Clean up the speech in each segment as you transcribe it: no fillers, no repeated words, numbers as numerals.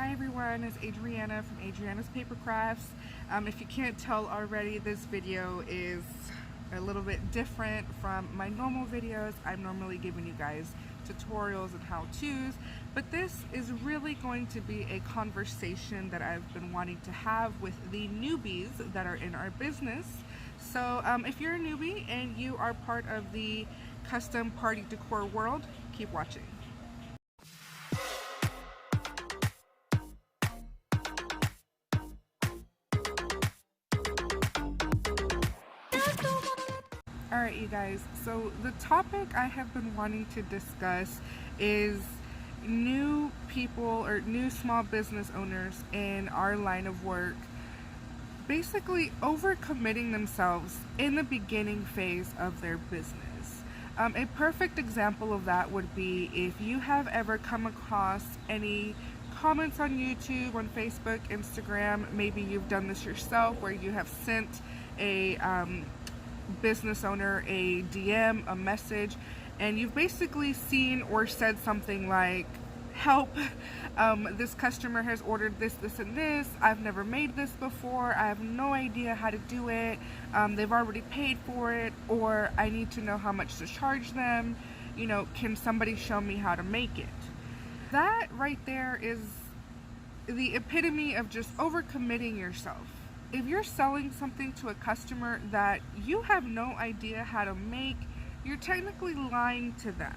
Hi everyone, it's Adriana from Adriana's Paper Crafts. If you can't tell already, this video is a little bit different from my normal videos. I'm normally giving you guys tutorials and how-tos, but this is really going to be a conversation that I've been wanting to have with the newbies that are in our business. So if you're a newbie and you are part of the custom party decor world, keep watching. Alright you guys, so the topic I have been wanting to discuss is new people or new small business owners in our line of work basically overcommitting themselves in the beginning phase of their business. A perfect example of that would be if you have ever come across any comments on YouTube, on Facebook, Instagram, maybe you've done this yourself where you have sent a business owner a DM, a message, and you've basically seen or said something like, help, this customer has ordered this, this, and this. I've never made this before. I have no idea how to do it. They've already paid for it, or I need to know how much to charge them. You know, can somebody show me how to make it? That right there is the epitome of just overcommitting yourself. If you're selling something to a customer that you have no idea how to make, you're technically lying to them.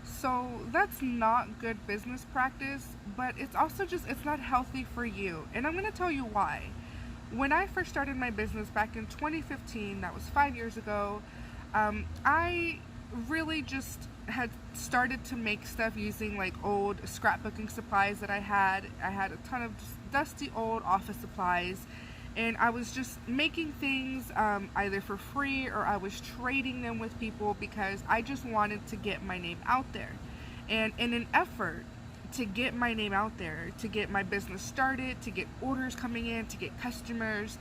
So that's not good business practice, but it's also just, it's not healthy for you. And I'm going to tell you why. When I first started my business back in 2015, that was 5 years ago, I really just had started to make stuff using like old scrapbooking supplies that I had. I had a ton of just dusty old office supplies. And I was just making things either for free or I was trading them with people because I just wanted to get my name out there. And in an effort to get my name out there, to get my business started, to get orders coming in, to get customers,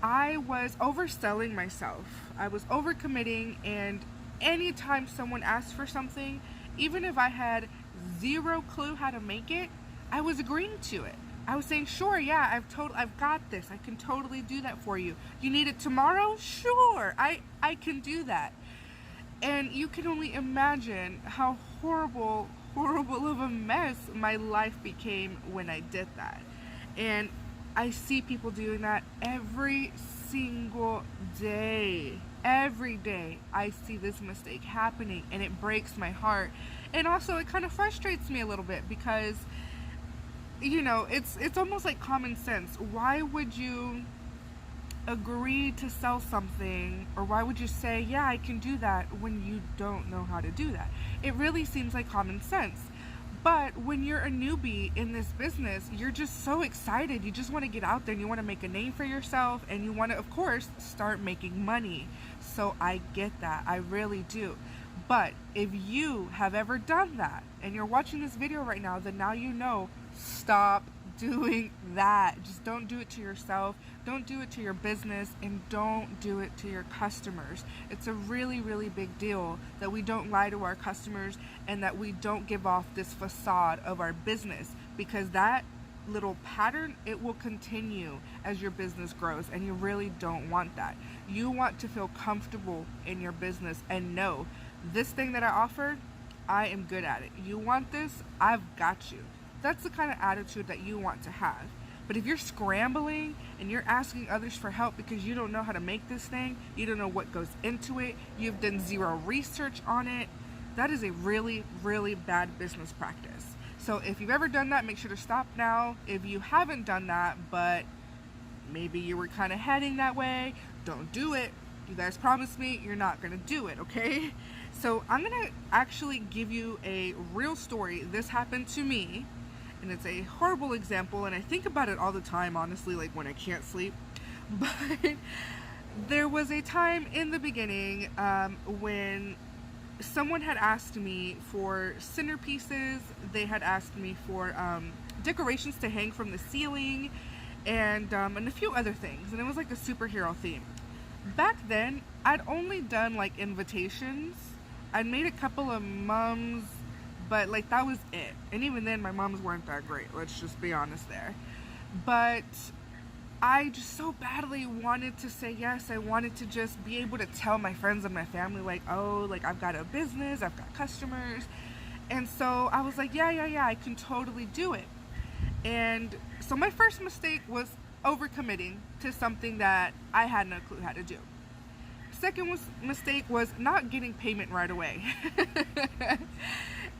I was overselling myself. I was overcommitting, and anytime someone asked for something, even if I had zero clue how to make it, I was agreeing to it. I was saying, sure, yeah, I've got this. I can totally do that for you. You need it tomorrow? Sure, I can do that. And you can only imagine how horrible of a mess my life became when I did that. And I see people doing that every single day. Every day I see this mistake happening, and it breaks my heart. And also it kind of frustrates me a little bit because, you know, it's almost like common sense. Why would you agree to sell something, or why would you say, yeah, I can do that, when you don't know how to do that? It really seems like common sense. But when you're a newbie in this business, you're just so excited. You just want to get out there and you want to make a name for yourself, and you want to, of course, start making money. So I get that. I really do. But if you have ever done that and you're watching this video right now, then now you know, stop doing that. Just don't do it to yourself. Don't do it to your business, and don't do it to your customers. It's a really, really big deal that we don't lie to our customers and that we don't give off this facade of our business, because that little pattern, it will continue as your business grows, and you really don't want that. You want to feel comfortable in your business and know, this thing that I offer, I am good at it. You want this? I've got you. That's the kind of attitude that you want to have. But if you're scrambling and you're asking others for help because you don't know how to make this thing, you don't know what goes into it, you've done zero research on it, that is a really, really bad business practice. So if you've ever done that, make sure to stop now. If you haven't done that, but maybe you were kind of heading that way, don't do it. You guys promised me you're not going to do it, okay? So I'm going to actually give you a real story. This happened to me, and it's a horrible example, and I think about it all the time, honestly, like when I can't sleep. But there was a time in the beginning when someone had asked me for centerpieces. They had asked me for decorations to hang from the ceiling, and a few other things, and it was like a superhero theme. Back then, I'd only done like invitations. I'd made a couple of mums, But like that was it. And even then my moms weren't that great. Let's just be honest there. But I just so badly wanted to say yes. I wanted to just be able to tell my friends and my family, like, oh, like I've got a business, I've got customers. And so I was like, yeah, I can totally do it. And so my first mistake was overcommitting to something that I had no clue how to do. Second mistake was not getting payment right away.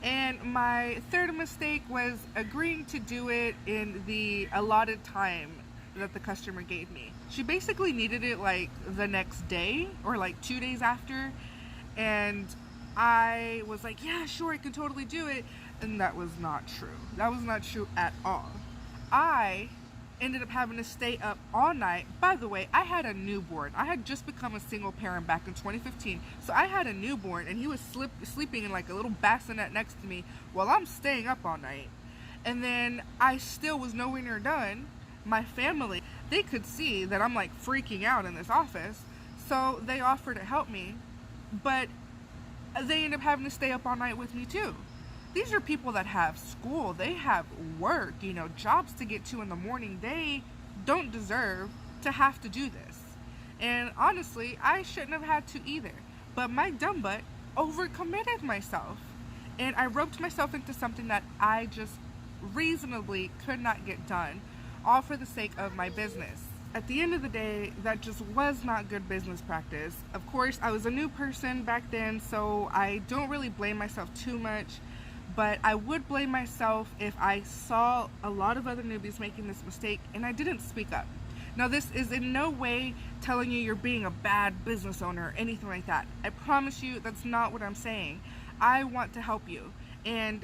And my third mistake was agreeing to do it in the allotted time that the customer gave me. She basically needed it like the next day or like 2 days after. And I was like, yeah, sure, I can totally do it. And that was not true. That was not true at all. I ended up having to stay up all night. By the way, I had a newborn. I had just become a single parent back in 2015. So I had a newborn and he was sleeping in like a little bassinet next to me while I'm staying up all night. And then I still was nowhere near done. My family, they could see that I'm like freaking out in this office. So they offered to help me, but they end up having to stay up all night with me too. These are people that have school, they have work, jobs to get to in the morning. They don't deserve to have to do this. And honestly, I shouldn't have had to either. But my dumb butt overcommitted myself. And I roped myself into something that I just reasonably could not get done, all for the sake of my business. At the end of the day, that just was not good business practice. Of course, I was a new person back then, so I don't really blame myself too much. But I would blame myself if I saw a lot of other newbies making this mistake and I didn't speak up. Now, this is in no way telling you you're being a bad business owner or anything like that. I promise you that's not what I'm saying. I want to help you. And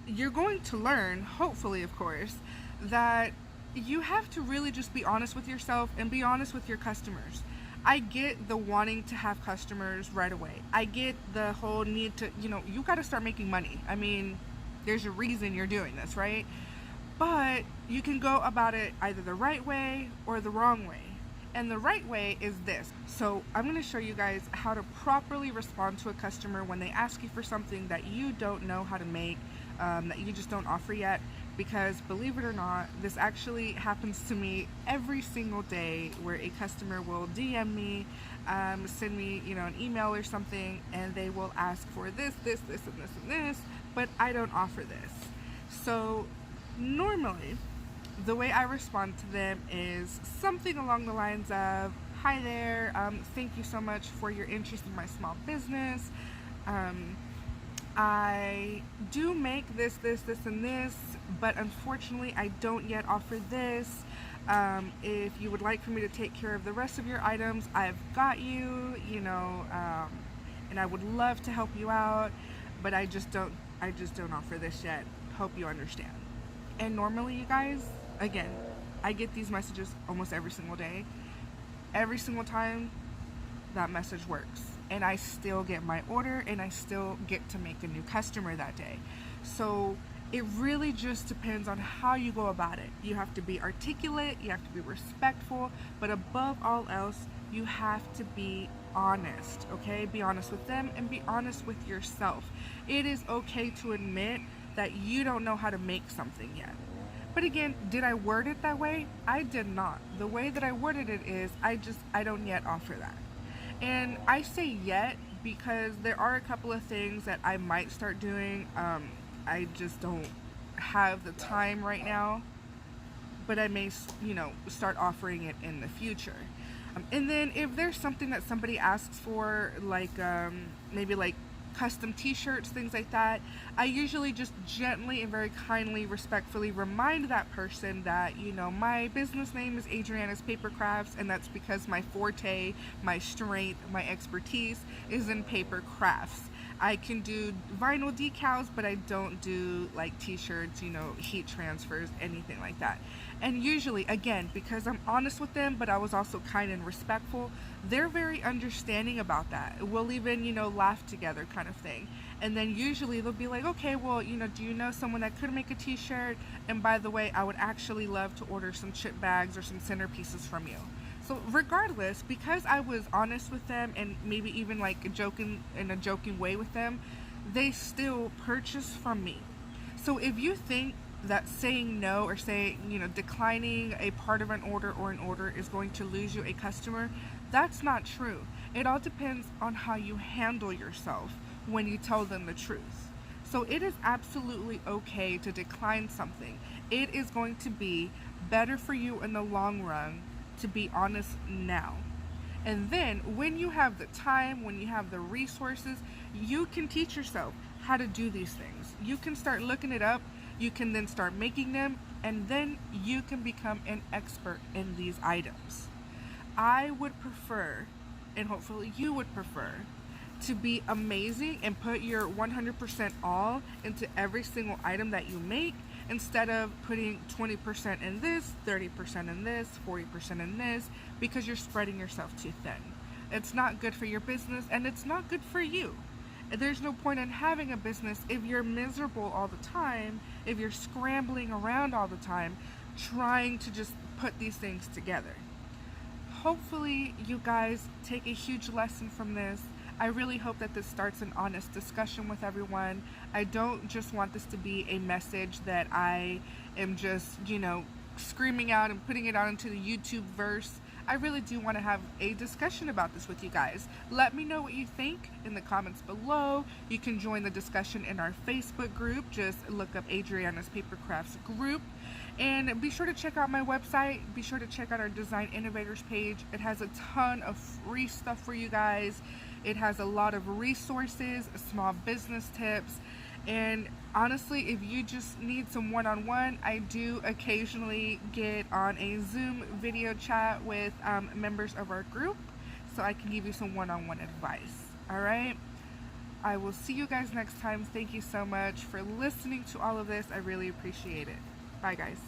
you're going to learn, hopefully, of course, that you have to really just be honest with yourself and be honest with your customers. I get the wanting to have customers right away. I get the whole need to, you got to start making money. I mean, there's a reason you're doing this, right? But you can go about it either the right way or the wrong way. And the right way is this. So I'm going to show you guys how to properly respond to a customer when they ask you for something that you don't know how to make, that you just don't offer yet. Because believe it or not, this actually happens to me every single day, where a customer will DM me, send me, an email or something, and they will ask for this, and this, but I don't offer this. So normally, the way I respond to them is something along the lines of, hi there, thank you so much for your interest in my small business. I do make this, and this, but unfortunately I don't yet offer this. If you would like for me to take care of the rest of your items, I've got you, and I would love to help you out, but I just don't offer this yet. Hope you understand. And normally, you guys, again, I get these messages almost every single day. Every single time, that message works. And I still get my order, and I still get to make a new customer that day. So it really just depends on how you go about it. You have to be articulate, you have to be respectful, but above all else, you have to be honest, okay? Be honest with them and be honest with yourself. It is okay to admit that you don't know how to make something yet. But again, did I word it that way? I did not. The way that I worded it is, I don't yet offer that. And I say yet because there are a couple of things that I might start doing. I just don't have the time right now, but I may, start offering it in the future. And then if there's something that somebody asks for, like maybe like custom t-shirts, things like that, I usually just gently and very kindly, respectfully remind that person that, my business name is Adrianas Paper Crafts, and that's because my forte, my strength, my expertise is in paper crafts. I can do vinyl decals, but I don't do like t-shirts, heat transfers, anything like that. And usually, again, because I'm honest with them, but I was also kind and respectful, they're very understanding about that. We'll even, laugh together kind of thing. And then usually they'll be like, okay, well, do you know someone that could make a t-shirt? And by the way, I would actually love to order some chip bags or some centerpieces from you. So regardless, because I was honest with them and maybe even like in a joking way with them, they still purchase from me. So if you think that saying no or declining a part of an order or an order is going to lose you a customer, that's not true. It all depends on how you handle yourself when you tell them the truth. So it is absolutely okay to decline something. It is going to be better for you in the long run to be honest now. And then when you have the time, when you have the resources, you can teach yourself how to do these things. You can start looking it up, you can then start making them, and then you can become an expert in these items. I would prefer, and hopefully you would prefer, to be amazing and put your 100% all into every single item that you make, instead of putting 20% in this, 30% in this, 40% in this, because you're spreading yourself too thin. It's not good for your business, and it's not good for you. There's no point in having a business if you're miserable all the time, if you're scrambling around all the time, trying to just put these things together. Hopefully you guys take a huge lesson from this. I really hope that this starts an honest discussion with everyone. I don't just want this to be a message that I am just, screaming out and putting it out into the YouTube verse. I really do want to have a discussion about this with you guys. Let me know what you think in the comments below. You can join the discussion in our Facebook group. Just look up Adriana's Paper Crafts group. And be sure to check out my website. Be sure to check out our Design Innovators page. It has a ton of free stuff for you guys. It has a lot of resources, small business tips, and honestly, if you just need some one-on-one, I do occasionally get on a Zoom video chat with members of our group, so I can give you some one-on-one advice. All right? I will see you guys next time. Thank you so much for listening to all of this. I really appreciate it. Bye, guys.